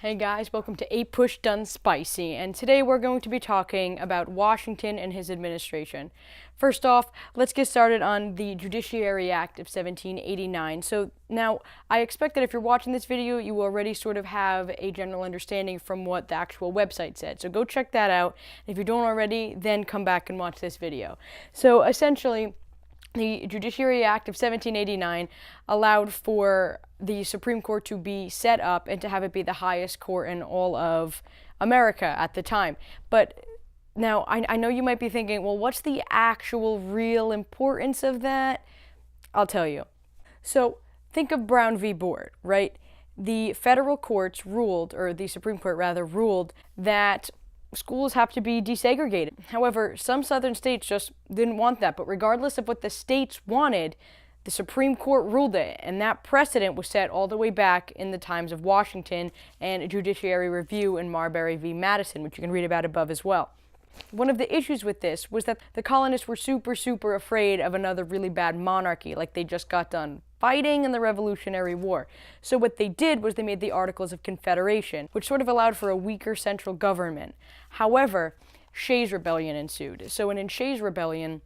Hey guys, welcome to 8 Push Done Spicy, and today we're going to be talking about Washington and his administration. First off, let's get started on the Judiciary Act of 1789. So now, I expect that if you're watching this video, you already sort of have a general understanding from what the actual website said. So go check that out. If you don't already, then come back and watch this video. So essentially, the Judiciary Act of 1789 allowed for the Supreme Court to be set up and to have it be the highest court in all of America at the time. But now, I know you might be thinking, well, what's the actual real importance of that? I'll tell you. So, think of Brown v. Board, right? The federal courts ruled, or the Supreme Court rather, ruled that schools have to be desegregated. However, some southern states just didn't want that, but regardless of what the states wanted, the Supreme Court ruled it, and that precedent was set all the way back in the times of Washington and a judiciary review in Marbury v. Madison, which you can read about above as well. One of the issues with this was that the colonists were super afraid of another really bad monarchy, like they just got done fighting in the Revolutionary War. So what they did was they made the Articles of Confederation, which sort of allowed for a weaker central government. However, Shays' Rebellion ensued. So in Shays' Rebellion,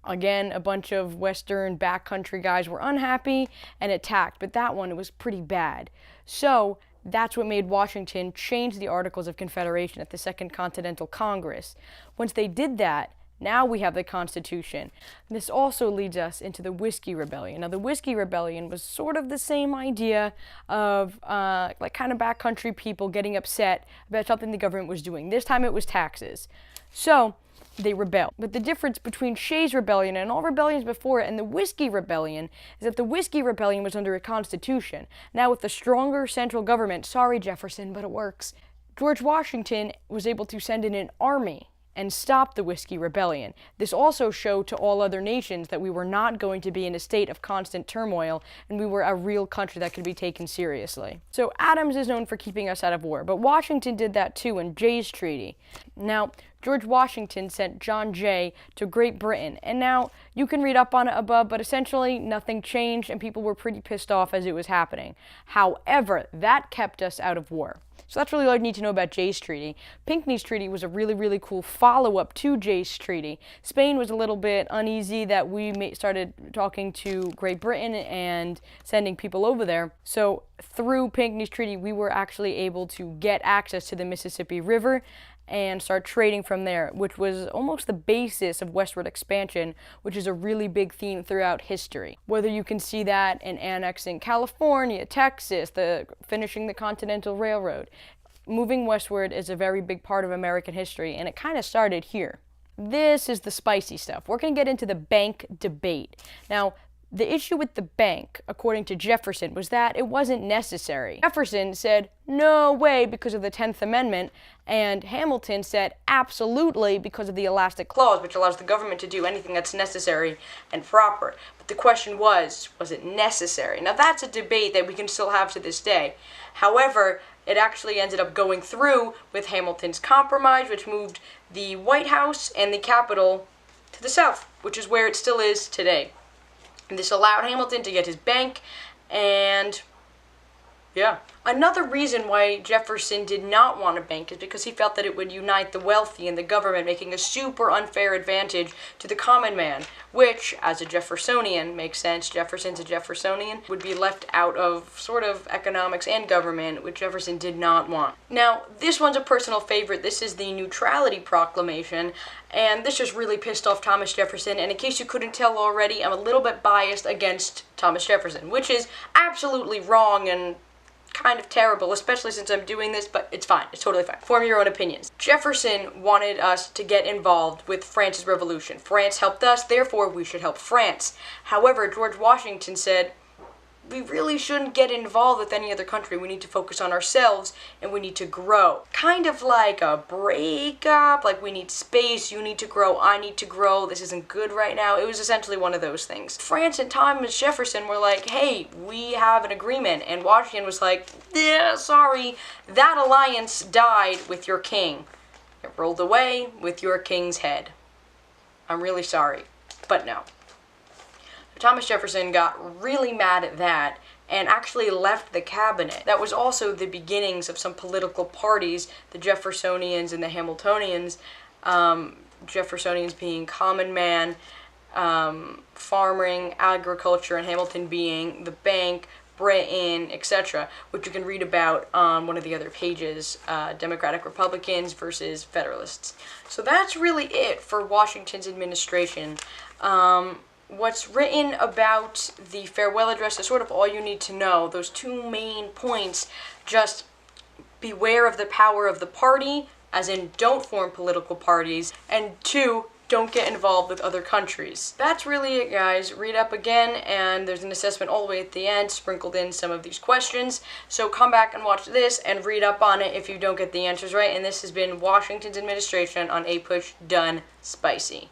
again, a bunch of Western backcountry guys were unhappy and attacked, but that one was pretty bad. So that's what made Washington change the Articles of Confederation at the Second Continental Congress. Once they did that, now we have the Constitution. This also leads us into the Whiskey Rebellion. Now, the Whiskey Rebellion was sort of the same idea of like kind of backcountry people getting upset about something the government was doing. This time it was taxes. So they rebelled. But the difference between Shays' Rebellion and all rebellions before it and the Whiskey Rebellion is that the Whiskey Rebellion was under a constitution. Now with the stronger central government, sorry Jefferson, but it works, George Washington was able to send in an army and stop the Whiskey Rebellion. This also showed to all other nations that we were not going to be in a state of constant turmoil, and we were a real country that could be taken seriously. So Adams is known for keeping us out of war, but Washington did that too in Jay's Treaty. Now, George Washington sent John Jay to Great Britain, and now you can read up on it above, but essentially nothing changed and people were pretty pissed off as it was happening. However, that kept us out of war. So that's really all you need to know about Jay's Treaty. Pinckney's Treaty was a really cool follow-up to Jay's Treaty. Spain was a little bit uneasy that we started talking to Great Britain and sending people over there. So through Pinckney's Treaty, we were actually able to get access to the Mississippi River and start trading from there, which was almost the basis of westward expansion, which is a really big theme throughout history. Whether you can see that in annexing California, Texas, finishing the Continental Railroad. Moving westward is a very big part of American history, and it kind of started here. This is the spicy stuff. We're going to get into the bank debate. Now, the issue with the bank, according to Jefferson, was that it wasn't necessary. Jefferson said, no way, because of the 10th Amendment, and Hamilton said, absolutely, because of the Elastic Clause, which allows the government to do anything that's necessary and proper. But the question was it necessary? Now, that's a debate that we can still have to this day. However, it actually ended up going through with Hamilton's compromise, which moved the White House and the Capitol to the South, which is where it still is today. And this allowed Hamilton to get his bank, and yeah. Another reason why Jefferson did not want a bank is because he felt that it would unite the wealthy and the government, making a super unfair advantage to the common man, which, as a Jeffersonian, makes sense, Jefferson's a Jeffersonian, would be left out of sort of economics and government, which Jefferson did not want. Now, this one's a personal favorite. This is the Neutrality Proclamation, and this just really pissed off Thomas Jefferson, and in case you couldn't tell already, I'm a little bit biased against Thomas Jefferson, which is absolutely wrong and kind of terrible, especially since I'm doing this, but it's fine. It's totally fine. Form your own opinions. Jefferson wanted us to get involved with France's revolution. France helped us, therefore we should help France. However, George Washington said, we really shouldn't get involved with any other country. We need to focus on ourselves, and we need to grow. Kind of like a breakup, like we need space, you need to grow, I need to grow, this isn't good right now. It was essentially one of those things. France and Thomas Jefferson were like, hey, we have an agreement, and Washington was like, yeah, sorry, that alliance died with your king. It rolled away with your king's head. I'm really sorry, but no. Thomas Jefferson got really mad at that and actually left the cabinet. That was also the beginnings of some political parties, the Jeffersonians and the Hamiltonians, Jeffersonians being common man, farming, agriculture, and Hamilton being the bank, Britain, etc., which you can read about on one of the other pages, Democratic Republicans versus Federalists. So that's really it for Washington's administration. What's written about the farewell address is sort of all you need to know. Those two main points: just beware of the power of the party, as in don't form political parties, and two, don't get involved with other countries. That's really it, guys. Read up again, and there's an assessment all the way at the end, sprinkled in some of these questions. So come back and watch this and read up on it if you don't get the answers right. And this has been Washington's administration on APUSH Done Spicy.